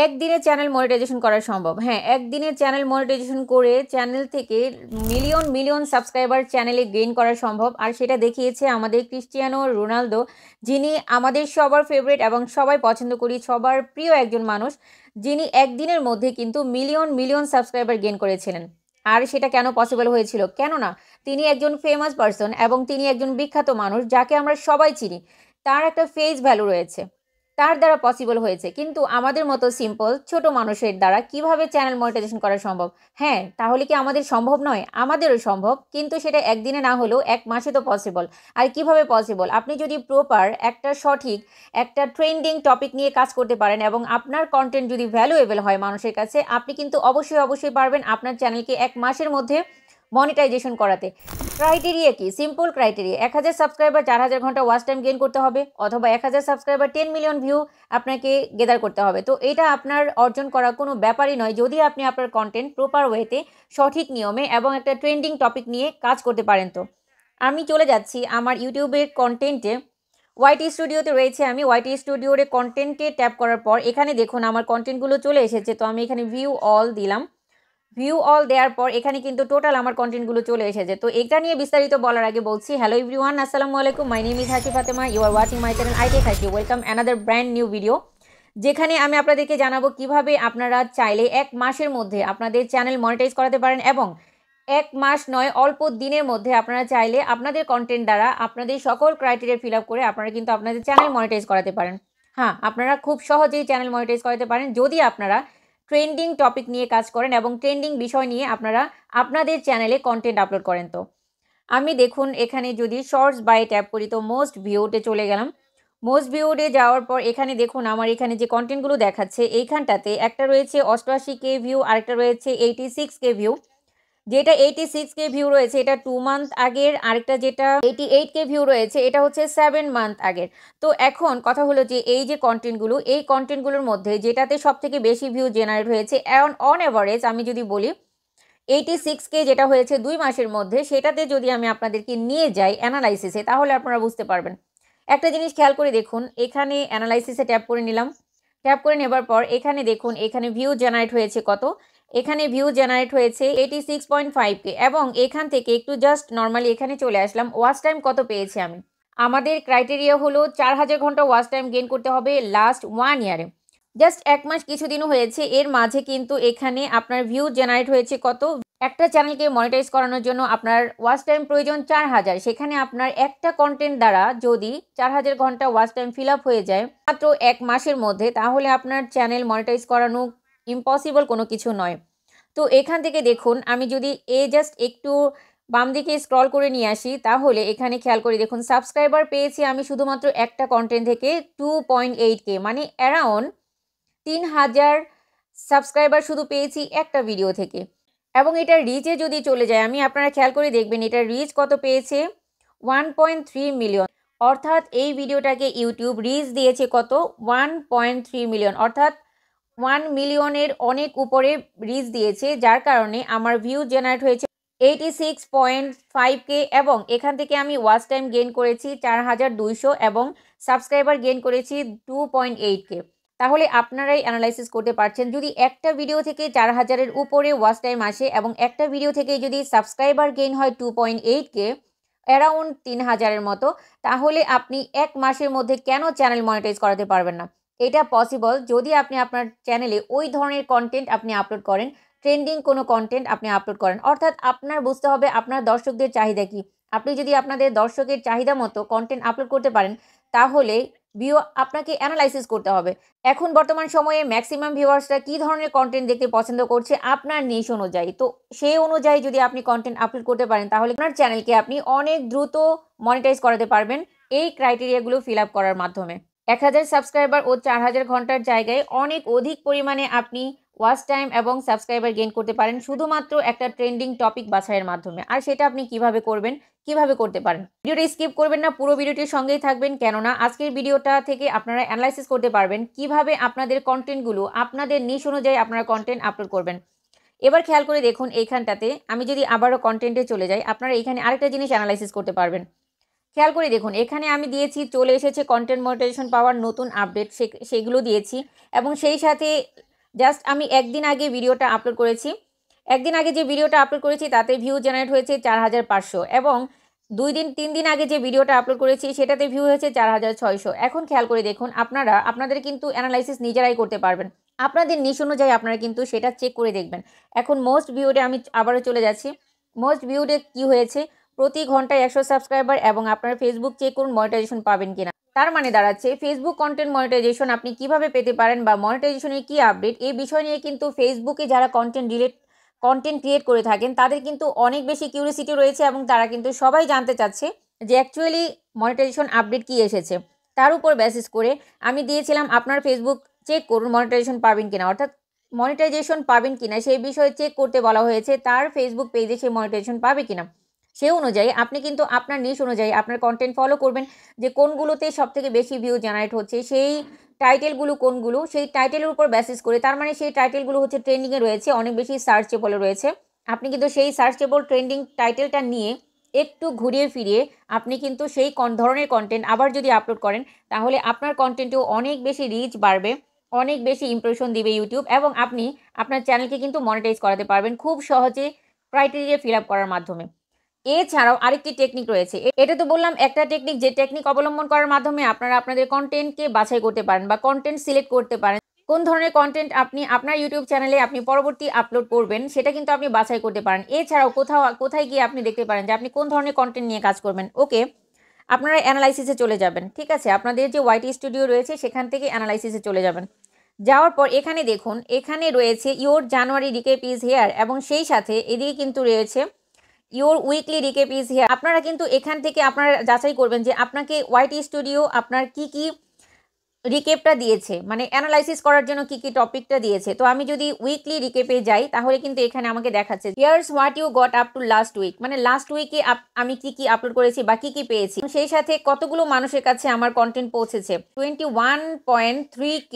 একদিনে channel monetization করা সম্ভব। হ্যাঁ, একদিনে চ্যানেল মনিটাইজেশন করে চ্যানেল থেকে মিলিয়ন মিলিয়ন সাবস্ক্রাইবার চ্যানেলে গেইন করা সম্ভব। আর সেটা দেখিয়েছে আমাদের ক্রিস্টিয়ানো রোনালদো, যিনি আমাদের সবার ফেভারিট এবং সবাই পছন্দ করি, সবার প্রিয় একজন মানুষ, যিনি একদিনের মধ্যে কিন্তু মিলিয়ন মিলিয়ন সাবস্ক্রাইবার গেইন করেছিলেন। আর সেটা কেন পসিবল হয়েছিল? কেননা তিনি একজন ফেমাস পারসন এবং তিনি একজন বিখ্যাত মানুষ যাকে আমরা সবাই চিনি। তার একটা ফেস ভ্যালু রয়েছে, তার দ্বারা পসিবল হয়েছে। কিন্তু আমাদের মতো সিম্পল ছোট মানুষের দ্বারা কিভাবে চ্যানেল মনিটাইজেশন করা সম্ভব? হ্যাঁ, তাহলে কি আমাদের সম্ভব নয়? আমাদেরও সম্ভব, কিন্তু সেটা একদিনে না হলেও এক মাসে তো পসিবল। আর কিভাবে পসিবল? আপনি যদি প্রপার একটা সঠিক একটা ট্রেন্ডিং টপিক নিয়ে কাজ করতে পারেন এবং আপনার কন্টেন্ট যদি ভ্যালুয়েবল হয় মানুষের কাছে, আপনি কিন্তু অবশ্যই অবশ্যই পারবেন আপনার চ্যানেলকে এক মাসের মধ্যে মনিটাইজেশন করাতে। ক্রাইটেরিয়া কি? Simple criteria. 1000 সাবস্ক্রাইবার 4000 ঘন্টা ওয়াচ টাইম গেইন করতে হবে, অথবা 1000 সাবস্ক্রাইবার 10 মিলিয়ন ভিউ আপনাকে গেদার করতে হবে। তো এটা আপনার অর্জন করা কোনো ব্যাপারই নয় যদি আপনি আপনার কন্টেন্ট প্রপার ওয়েতে সঠিক নিয়মে এবং একটা ট্রেন্ডিং টপিক নিয়ে কাজ করতে পারেন। তো আমি চলে যাচ্ছি আমার ইউটিউবের কন্টেন্টে। ওয়াইটি স্টুডিওতে রয়েছে, আমি ওয়াইটি স্টুডিওর কন্টেন্টে ট্যাপ করার পর এখানে দেখুন আমার কন্টেন্টগুলো চলে এসেছে। তো আমি এখানে ভিউ অল দিলাম। ভিউ অল দেওয়ার পর এখানে কিন্তু টোটাল আমার কন্টেন্টগুলো চলে এসেছে। তো এটা নিয়ে বিস্তারিত বলার আগে বলছি, হ্যালো এভরিওয়ান, আসসালামু আলাইকুম, মাই name is Hasi Fatema, you are watching my channel I tech Hasi. Welcome another brand new video, যেখানে আমি আপনাদেরকে জানাবো কিভাবে আপনারা চাইলে এক মাসের মধ্যে আপনাদের চ্যানেল মনিটাইজ করাতে পারেন, এবং এক মাস নয় অল্প দিনের মধ্যে আপনারা চাইলে আপনাদের কন্টেন্ট দ্বারা আপনাদের সকল ক্রাইটেরিয়া ফিল আপ করে আপনারা কিন্তু আপনাদের চ্যানেল মনিটাইজ করাতে পারেন। হ্যাঁ, আপনারা খুব সহজেই চ্যানেল মনিটাইজ করাতে পারেন যদি আপনারা ট্রেন্ডিং টপিক নিয়ে কাজ করেন এবং ট্রেন্ডিং বিষয় নিয়ে আপনারা আপনাদের চ্যানেলে কন্টেন্ট আপলোড করেন। তো আমি দেখুন এখানে যদি শর্টস বাই ট্যাপ করি তো মোস্ট ভিউতে চলে গেলাম। মোস্ট ভিউডে যাওয়ার পর এখানে দেখুন আমার এখানে যে কন্টেন্টগুলো দেখাচ্ছে এইখানটাতে একটা রয়েছে 88K ভিউ, আরেকটা রয়েছে 86K ভিউ। যেটা 86K ভিউ রয়েছে এটা 2 মান্থ আগের, আরেকটা যেটা 88K ভিউ রয়েছে এটা হচ্ছে 7 মান্থ আগের। তো এখন কথা হলো যে এই যে কন্টেন্টগুলো, এই কন্টেন্টগুলোর মধ্যে যেটাতে সব থেকে বেশি ভিউ জেনারেট হয়েছে অন এভারেজ আমি যদি বলি 86K যেটা হয়েছে 2 মাসের মধ্যে, সেটাতে যদি আমি আপনাদেরকে নিয়ে যাই অ্যানালাইসিসে তাহলে আপনারা বুঝতে পারবেন। একটা জিনিস খেয়াল করে দেখুন, এখানে অ্যানালাইসিসে ট্যাপ করে নিলাম। ট্যাপ করে নেবার পর এখানে দেখুন এখানে ভিউ জেনারেট হয়েছে কত। এখানে ভিউ জেনারেট হয়েছে 86.5K, এবং এখান থেকে একটু জাস্ট নর্মালি এখানে চলে আসলাম। ওয়াচ টাইম কত পেয়েছি আমি? আমাদের ক্রাইটেরিয়া হলো 4000 ঘন্টা ওয়াচ টাইম গেইন করতে হবে লাস্ট 1 ইয়ারে। জাস্ট এক মাস কিছুদিনও হয়েছে, এর মাঝে কিন্তু এখানে আপনার ভিউ জেনারেট হয়েছে কত? একটা চ্যানেলকে মনিটাইজ করানোর জন্য আপনার ওয়াচ টাইম প্রয়োজন 4000, সেখানে আপনার একটা কন্টেন্ট দ্বারা যদি 4000 ঘন্টা ওয়াচ টাইম ফিল আপ হয়ে যায় মাত্র এক মাসের মধ্যে, তাহলে আপনার চ্যানেল মনিটাইজ করানো ইম্পসিবল কোনো কিছু নয়। তো এখান থেকে দেখুন আমি যদি জাস্ট একটু বাম দিকে স্ক্রল করে নিয়ে আসি তাহলে এখানে খেয়াল করে দেখুন সাবস্ক্রাইবার পেয়েছি আমি শুধুমাত্র একটা কন্টেন্ট থেকে 2.8K, মানে অ্যারাউন্ড 3000 সাবস্ক্রাইবার শুধু পেয়েছি একটা ভিডিও থেকে। এবং এটার রিচে যদি চলে যায় আমি, আপনারা খেয়াল করে দেখবেন এটার রিচ কত পেয়েছে? 1.3 মিলিয়ন। অর্থাৎ এই ভিডিওটাকে ইউটিউব রিচ দিয়েছে কত? 1.3 মিলিয়ন, অর্থাৎ 1 মিলিয়নের অনেক উপরে রিচ দিয়েছে, যার কারণে আমার ভিউ জেনারেট হয়েছে 86.5K, এবং এখান থেকে আমি ওয়াচ টাইম গেইন করেছি 4200 এবং সাবস্ক্রাইবার গেইন করেছি 2.8K। তাহলে আপনারাই অ্যানালাইসিস করতে পারছেন, যদি একটা ভিডিও থেকে 4000-এর উপরে ওয়াচ টাইম আসে এবং একটা ভিডিও থেকে যদি সাবস্ক্রাইবার গেইন হয় 2.8K, অ্যারাউন্ড 3000-এর মতো, তাহলে আপনি এক মাসের মধ্যে কেন চ্যানেল মনিটাইজ করাতে পারবেন না? এটা পসিবল যদি আপনি আপনার চ্যানেলে ওই ধরনের কন্টেন্ট আপনি আপলোড করেন, ট্রেন্ডিং কোনো কন্টেন্ট আপনি আপলোড করেন। অর্থাৎ আপনার বুঝতে হবে আপনার দর্শকদের চাহিদা কী। আপনি যদি আপনাদের দর্শকের চাহিদা মতো কন্টেন্ট আপলোড করতে পারেন তাহলে ভিউ আপনাকে অ্যানালাইসিস করতে হবে। এখন বর্তমান সময়ে ম্যাক্সিমাম ভিউয়ার্সরা কী ধরনের কন্টেন্ট দেখতে পছন্দ করছে আপনার নিশ অনুযায়ী। তো সেই অনুযায়ী যদি আপনি কন্টেন্ট আপলোড করতে পারেন তাহলে আপনার চ্যানেলকে আপনি অনেক দ্রুত মনিটাইজ করাতে পারবেন এই ক্রাইটেরিয়াগুলো ফিল আপ করার মাধ্যমে। 1000 সাবস্ক্রাইবার ও 4000 ঘন্টার জায়গায় অনেক অধিক পরিমাণে আপনি ওয়াচ টাইম এবং সাবস্ক্রাইবার গেইন করতে পারেন শুধুমাত্র একটা ট্রেন্ডিং টপিক বাছাইয়ের মাধ্যমে। আর সেটা আপনি কিভাবে করবেন, কিভাবে করতে পারেন? ভিডিওটা স্কিপ করবেন না, পুরো ভিডিওটির সঙ্গেই থাকবেন, কেননা আজকের ভিডিওটা থেকে আপনারা অ্যানালাইসিস করতে পারবেন কিভাবে আপনাদের কন্টেন্টগুলো আপনাদের নিশ অনুযায়ী আপনারা কন্টেন্ট আপলোড করবেন। এবার খেয়াল করে দেখুন এইখানটাতে আমি যদি আবারও কন্টেন্টে চলে যাই, আপনারা এখানে আরেকটা জিনিস অ্যানালাইসিস করতে পারবেন। খেয়াল করে দেখুন এখানে আমি দিয়েছি চলে এসেছে কন্টেন্ট মনিটাইজেশন পাওয়ার নতুন আপডেট, সেগুলো দিয়েছি, এবং সেই সাথে জাস্ট আমি একদিন আগে ভিডিওটা আপলোড করেছি, একদিন আগে যে ভিডিওটা আপলোড করেছি তাতে ভিউ জেনারেট হয়েছে 4500, এবং 2-3 দিন আগে যে ভিডিওটা আপলোড করেছি সেটাতে ভিউ হয়েছে 4600। এখন খেয়াল করে দেখুন, আপনাদের কিন্তু অ্যানালাইসিস নিজেরাই করতে পারবেন, আপনাদের নিশ অনুযায়ী আপনারা কিন্তু সেটা চেক করে দেখবেন। এখন মোস্ট ভিউডে আমি আবারও চলে যাচ্ছি। মোস্ট ভিউডে কি হয়েছে, প্রতি ঘন্টায় 100 সাবস্ক্রাইবার, এবং আপনারা ফেসবুক চেক করুন মনিটাইজেশন পাবেন কিনা। তার মানে দাঁড়াচ্ছে ফেসবুক কন্টেন্ট মনিটাইজেশন আপনি কিভাবে পেতে পারেন বা মনিটাইজেশনের কি আপডেট, এই বিষয় নিয়ে কিন্তু ফেসবুকে যারা কন্টেন্ট ক্রিয়েট করে থাকেন তাদের কিন্তু অনেক বেশি কিউরিয়াসিটি রয়েছে, এবং তারা কিন্তু সবাই জানতে চাচ্ছে যে অ্যাকচুয়ালি মনিটাইজেশন আপডেট কি এসেছে। তার উপর বেসিস করে আমি দিয়েছিলাম আপনার ফেসবুক চেক করুন মনিটাইজেশন পাবেন কিনা, অর্থাৎ মনিটাইজেশন পাবেন কিনা সেই বিষয়ে চেক করতে বলা হয়েছে তার ফেসবুক পেজে সে মনিটাইজেশন পাবে কিনা। সেই অনুযায়ী আপনি কিন্তু আপনার নিশ অনুযায়ী আপনার কন্টেন্ট ফলো করবেন যে কোনগুলোতে সবথেকে বেশি ভিউ জেনারেট হচ্ছে, সেই টাইটেলগুলো কোনগুলো, সেই টাইটেলের উপর বেসিস করে, তার মানে সেই টাইটেলগুলো হচ্ছে ট্রেন্ডিংয়ে রয়েছে, অনেক বেশি সার্চেবলে রয়েছে। আপনি কিন্তু সেই সার্চেবল ট্রেন্ডিং টাইটেলটা নিয়ে একটু ঘুরিয়ে ফিরিয়ে আপনি কিন্তু সেই ধরনের কন্টেন্ট আবার যদি আপলোড করেন, তাহলে আপনার কন্টেন্টেও অনেক বেশি রিচ বাড়বে, অনেক বেশি ইমপ্রেশন দিবে ইউটিউব, এবং আপনি আপনার চ্যানেলকে কিন্তু মনিটাইজ করাতে পারবেন খুব সহজে ক্রাইটেরিয়া ফিল আপ করার মাধ্যমে। এছাড়াও আরেকটি টেকনিক রয়েছে, এটা তো বললাম একটা টেকনিক, যে টেকনিক অবলম্বন করার মাধ্যমে আপনারা আপনাদের কন্টেন্টকে বাছাই করতে পারেন বা কন্টেন্ট সিলেক্ট করতে পারেন, কোন ধরনের কন্টেন্ট আপনি আপনার ইউটিউব চ্যানেলে আপনি পরবর্তী আপলোড করবেন সেটা কিন্তু আপনি বাছাই করতে পারেন। এছাড়াও কোথায় গিয়ে আপনি দেখতে পারেন যে আপনি কোন ধরনের কন্টেন্ট নিয়ে কাজ করবেন। ওকে, আপনারা অ্যানালাইসিসে চলে যাবেন, ঠিক আছে, আপনাদের যে ওয়াইটি স্টুডিও রয়েছে সেখান থেকে অ্যানালাইসিসে চলে যাবেন। যাওয়ার পর এখানে দেখুন, এখানে রয়েছে your January recap is here, এবং সেই সাথে এদিকে কিন্তু রয়েছে your weekly recap is here. আপনারা কিন্তু এখান থেকে আপনারা যাচাই করবেন যে আপনাকে ওয়াইটি স্টুডিও আপনার কি কি রিকেপটা দিয়েছে, মানে অ্যানালাইসিস করার জন্য কি কি টপিকটা দিয়েছে। তো আমি যদি উইকলি রিকেপে যাই তাহলে কিন্তু এখানে আমাকে দেখাচ্ছে here's what you got up to last week, মানে লাস্ট উইকে আমি কি কি আপলোড করেছি বা কি কি পেয়েছি, সেই সাথে কতগুলো মানুষের কাছে আমার কন্টেন্ট পৌঁছেছে। 21.3K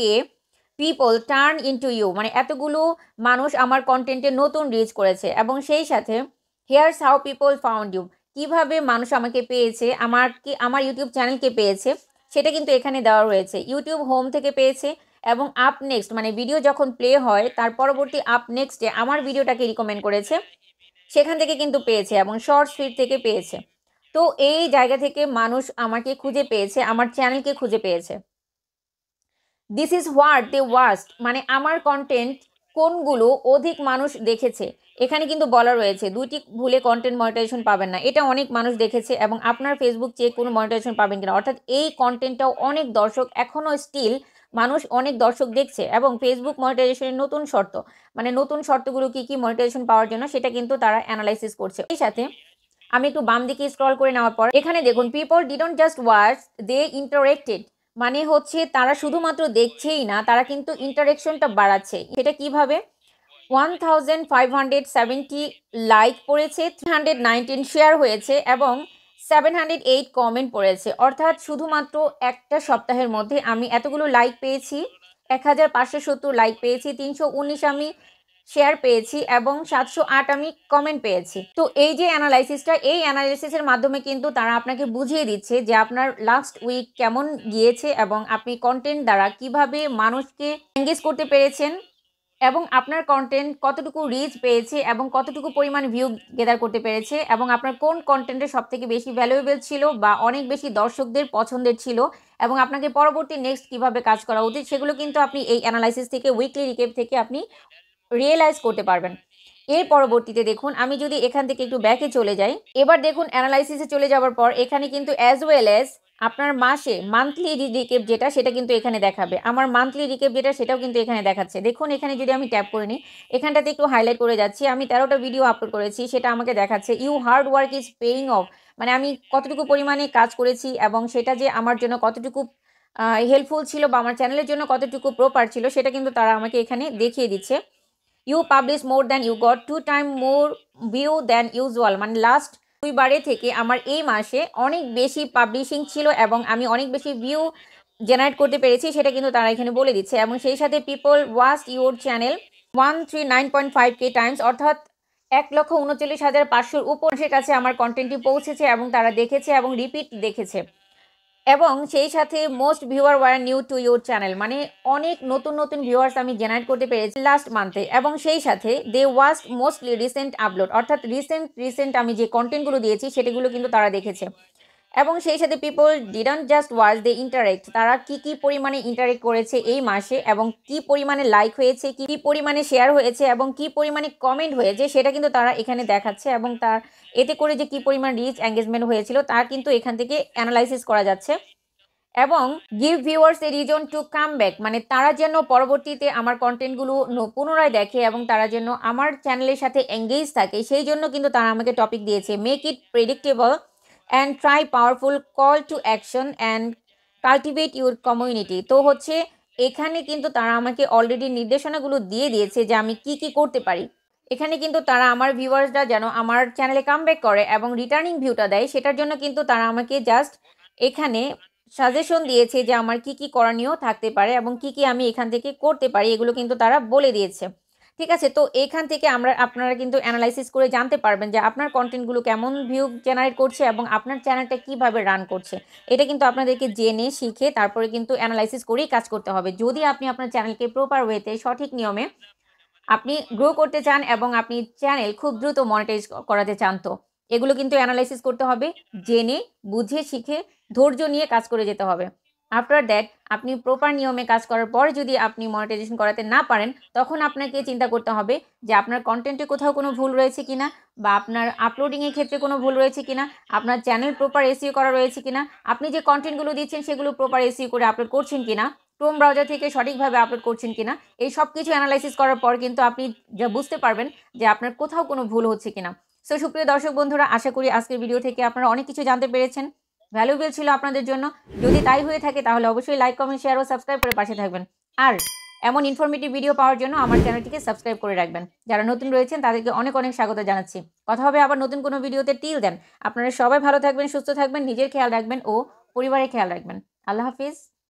people turn into you, মানে এতগুলো মানুষ আমার কন্টেন্টে নতুন রিচ করেছে, এবং সেই সাথে here's how people found you, কিভাবে মানুষ আমাকে পেয়েছে, আমার ইউটিউব চ্যানেলকে পেয়েছে সেটা কিন্তু এখানে দেওয়া রয়েছে। ইউটিউব হোম থেকে পেয়েছে, এবং আপ নেক্সট মানে ভিডিও যখন প্লে হয় তার পরবর্তী আপ নেক্সটে আমার ভিডিওটাকে রিকমেন্ড করেছে, সেখান থেকে কিন্তু পেয়েছে, এবং শর্টস ফিড থেকে পেয়েছে। তো এই জায়গা থেকে মানুষ আমাকে খুঁজে পেয়েছে, আমার চ্যানেলকে খুঁজে পেয়েছে। This is what they watched, মানে আমার কন্টেন্ট কোনগুলো অধিক মানুষ দেখেছে, এখানে কিন্তু বলা রয়েছে দুইটি ভুলে কন্টেন্ট মনিটাইজেশন পাবেন না, এটা অনেক মানুষ দেখেছে, এবং আপনার ফেসবুক চেক কোনো মনিটাইজেশন পাবেন কিনা, অর্থাৎ এই কন্টেন্টটাও অনেক দর্শক এখনও স্টিল মানুষ অনেক দর্শক দেখছে, এবং ফেসবুক মনিটাইজেশনের নতুন শর্ত, মানে নতুন শর্তগুলো কি কি মনিটাইজেশন পাওয়ার জন্য সেটা কিন্তু তারা অ্যানালাইসিস করছে। এই সাথে আমি একটু বাম দিকে স্ক্রল করে নেওয়ার পর এখানে দেখুন people didn't just watch, they interacted, মানে হচ্ছে তারা শুধুমাত্র দেখছেই না, তারা কিন্তু ইন্টারেকশনটা বাড়াচ্ছে। সেটা কিভাবে, 1570 লাইক পড়েছে, 319 শেয়ার হয়েছে, এবং 708 কমেন্ট পড়েছে, অর্থাৎ শুধুমাত্র একটা সপ্তাহের মধ্যে আমি এতগুলো লাইক পেয়েছি, 1570 লাইক পেয়েছি, 319 আমি শেয়ার পেয়েছি, এবং 708 আমি কমেন্ট পেয়েছি। তো এই যে অ্যানালাইসিসটা, এই অ্যানালাইসিসের মাধ্যমে কিন্তু তারা আপনাকে বুঝিয়ে দিচ্ছে যে আপনার লাস্ট উইক কেমন গিয়েছে, এবং আপনি কন্টেন্ট দ্বারা কিভাবে মানুষকে এঙ্গেজ করতে পেরেছেন, এবং আপনার কন্টেন্ট কতটুকু রিচ পেয়েছে, এবং কতটুকু পরিমাণ ভিউ গেদার করতে পেরেছে, এবং আপনার কোন কন্টেন্টের সবথেকে বেশি ভ্যালুয়েবল ছিল বা অনেক বেশি দর্শকদের পছন্দের ছিল, এবং আপনাকে পরবর্তী নেক্সট কিভাবে কাজ করা উচিত, সেগুলো কিন্তু আপনি এই অ্যানালাইসিস থেকে, উইকলি রিকেপ থেকে আপনি রিয়েলাইজ করতে পারবেন। এর পরবর্তীতে দেখুন, আমি যদি এখান থেকে একটু ব্যাকে চলে যাই, এবার দেখুন অ্যানালাইসিসে চলে যাওয়ার পর এখানে কিন্তু অ্যাজ ওয়েল অ্যাজ আপনার মান্থলি রিকেপ যেটা সেটা কিন্তু এখানে দেখাবে, আমার মান্থলি রিকেপ যেটা সেটাও কিন্তু এখানে দেখাচ্ছে। দেখুন এখানে যদি আমি ট্যাপ করে নিই, এখানটাতে একটু হাইলাইট করে যাচ্ছি, আমি 13টা ভিডিও আপলোড করেছি, সেটা আমাকে দেখাচ্ছে you hard work is paying off, মানে আমি কতটুকু পরিমাণে কাজ করেছি, এবং সেটা যে আমার জন্য কতটুকু হেল্পফুল ছিল বা আমার চ্যানেলের জন্য কতটুকু প্রপার ছিল, সেটা কিন্তু তারা আমাকে এখানে দেখিয়ে দিচ্ছে। You publish more than you got 2 time more view than usual, মানে লাস্ট 2 বারে থেকে আমার এই মাসে অনেক বেশি পাবলিশিং ছিল, এবং আমি অনেক বেশি ভিউ জেনারেট করতে পেরেছি, সেটা কিন্তু তারা এখানে বলে দিচ্ছে। এবং সেই সাথে people watch your channel 139.5K Times, অর্থাৎ 1,39,500 উপর কাছে আমার কন্টেন্টটি পৌঁছেছে, এবং তারা দেখেছে এবং রিপিট দেখেছে। এবং সেই সাথে most viewer were new to your channel, মানে অনেক নতুন নতুন ভিউয়ার্স আমি জেনারেট করতে পেরেছি লাস্ট মান্থে। এবং সেই সাথে দে ওয়াচড মোস্টলি রিসেন্ট আপলোড, অর্থাৎ রিসেন্ট আমি যে কন্টেন্টগুলো দিয়েছি সেটাগুলো কিন্তু তারা দেখেছে। এবং সেই সাথে people didn't just watch, they interact, তারা কি পরিমাণে ইন্টারেক্ট করেছে এই মাসে, এবং কি পরিমাণে লাইক হয়েছে, কি পরিমাণে শেয়ার হয়েছে, এবং কি পরিমাণে কমেন্ট হয়েছে সেটা কিন্তু তারা এখানে দেখাচ্ছে। এবং তার এতে করে যে কি পরিমাণ রিচ এঙ্গেজমেন্ট হয়েছিল তা কিন্তু এখান থেকে অ্যানালাইসিস করা যাচ্ছে। এবং give viewers a reason to come back, মানে তারা যেন পরবর্তীতে আমার কন্টেন্টগুলো পুনরায় দেখে এবং তারা যেন আমার চ্যানেলের সাথে এঙ্গেজ থাকে, সেই জন্য কিন্তু তারা আমাকে টপিক দিয়েছে, make it predictable and try powerful, call to action and cultivate your community. তো হচ্ছে এখানে কিন্তু তারা আমাকে অলরেডি নির্দেশনাগুলো দিয়ে দিয়েছে যে আমি কি করতে পারি। এখানে কিন্তু তারা আমার ভিউয়ার্সরা যেন আমার চ্যানেলে কামব্যাক করে এবং রিটার্নিং ভিউটা দেয়, সেটার জন্য কিন্তু তারা আমাকে জাস্ট এখানে সাজেশন দিয়েছে যে আমার কি করণীয় থাকতে পারে এবং কি আমি এখান থেকে করতে পারি, এগুলো কিন্তু তারা বলে দিয়েছে। ঠিক আছে, তো এখান থেকে আপনারা কিন্তু অ্যানালাইসিস করে জানতে পারবেন যে আপনার কন্টেন্টগুলো কেমন ভিউ জেনারেট করছে এবং আপনার চ্যানেলটা কিভাবে রান করছে। এটা কিন্তু আপনাদেরকে জেনে শিখে তারপরে কিন্তু অ্যানালাইসিস করেই কাজ করতে হবে। যদি আপনি আপনার চ্যানেলকে প্রপার ওয়েতে সঠিক নিয়মে আপনি গ্রো করতে চান এবং আপনি চ্যানেল খুব দ্রুত মনিটাইজ করাতে চান, তো এগুলো কিন্তু অ্যানালাইসিস করতে হবে, জেনে বুঝে শিখে ধৈর্য নিয়ে কাজ করে যেতে হবে। আফটার দ্যাট আপনি প্রপার নিয়মে কাজ করার পর যদি আপনি মনিটাইজেশন করাতে না পারেন, তখন আপনাকে চিন্তা করতে হবে যে আপনার কন্টেন্টে কোথাও কোনো ভুল রয়েছে কিনা, বা আপনার আপলোডিংয়ের ক্ষেত্রে কোনো ভুল রয়েছে কিনা, আপনার চ্যানেল প্রপার এসইও করা রয়েছে কিনা, আপনি যে কন্টেন্টগুলো দিচ্ছেন সেগুলো প্রপার এসইও করে আপলোড করছেন কিনা, ক্রোম ব্রাউজার থেকে সঠিকভাবে আপলোড করছেন কিনা, এই সব কিছু অ্যানালাইসিস করার পর কিন্তু আপনি যা বুঝতে পারবেন যে আপনার কোথাও কোনো ভুল হচ্ছে কিনা। সো সুপ্রিয় দর্শক বন্ধুরা, আশা করি আজকের ভিডিও থেকে আপনারা অনেক কিছু জানতে পেরেছেন, ভ্যালুয়েবল ছিল আপনাদের জন্য। যদি তাই হয়ে থাকে তাহলে অবশ্যই লাইক, কমেন্ট, শেয়ার ও সাবস্ক্রাইব করে পাশে থাকবেন। আর এমন ইনফরমেটিভ ভিডিও পাওয়ার জন্য আমার চ্যানেলটিকে সাবস্ক্রাইব করে রাখবেন। যারা নতুন রয়েছেন তাদেরকে অনেক অনেক স্বাগত জানাচ্ছি। কথা হবে আবার নতুন কোনো ভিডিওতে। টিল দেন আপনারা সবাই ভালো থাকবেন, সুস্থ থাকবেন, নিজের খেয়াল রাখবেন ও পরিবারের খেয়াল রাখবেন। আল্লাহ হাফিজ।